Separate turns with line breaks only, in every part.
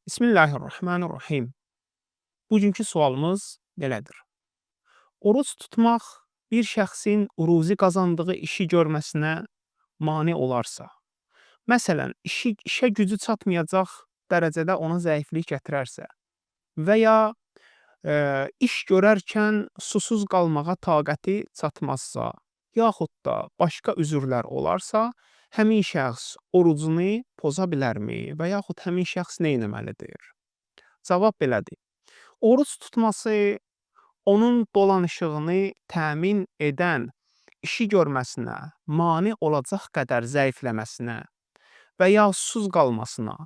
Bismillahirrahmanirrahim. Bugünkü sualımız belədir. Oruç tutmaq bir şəxsin ruzi qazandığı işi görməsinə mane olarsa, məsələn, işə gücü çatmayacaq dərəcədə ona zəiflik gətirərsə və ya iş görərkən susuz qalmağa taqəti çatmazsa, yaxud da başqa üzürlər olarsa, həmin şəxs orucunu poza bilərmi və yaxud həmin şəxs nə etməlidir? Cavab belədir. Oruc tutması onun dolanışığını təmin edən işi görməsinə mane olacaq qədər zəifləməsinə və ya susuz qalmasına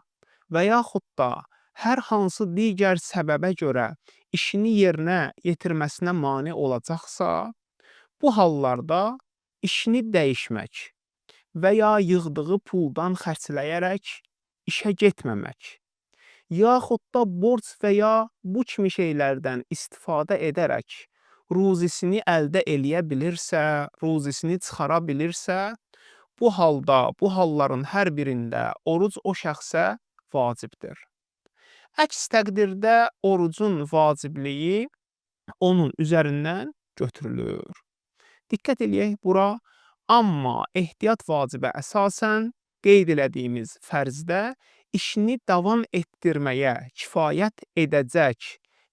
və yaxud da hər hansı digər səbəbə görə işini yerinə yetirməsinə mane olacaqsa, bu hallarda işini dəyişmək və ya yığdığı puldan xərcləyərək işə getməmək, yaxud da borc və ya bu kimi şeylərdən istifadə edərək ruzisini əldə eləyə bilirsə, ruzisini çıxara bilirsə, bu halların hər birində oruc o şəxsə vacibdir. Əks təqdirdə orucun vacibliyi onun üzərindən götürülür. Diqqət eləyək bura, amma ehtiyat vacibə əsasən qeyd elədiyimiz fərzdə işini davam etdirməyə kifayət edəcək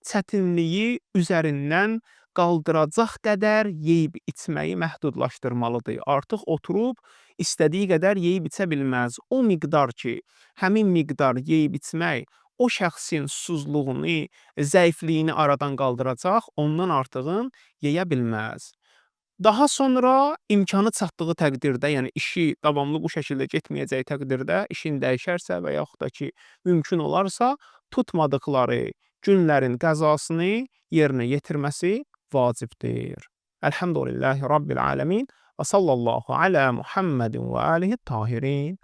çətinliyi üzərindən qaldıracaq qədər yeyib içməyi məhdudlaşdırmalıdır. Artıq oturub istədiyi qədər yeyib içə bilməz. O miqdar ki, həmin miqdar yeyib içmək o şəxsin susuzluğunu, zəifliyini aradan qaldıracaq, ondan artığın yeyə bilməz. Daha sonra imkanı çatdığı təqdirdə, yəni işi davamlı bu şəkildə getməyəcəyi təqdirdə işini dəyişərsə və yaxud da ki, mümkün olarsa, tutmadıqları günlərin qəzasını yerinə yetirməsi vacibdir. Elhamdülillahi Rabbil alemin və sallallahu alə Muhammedin və alihi tahirin.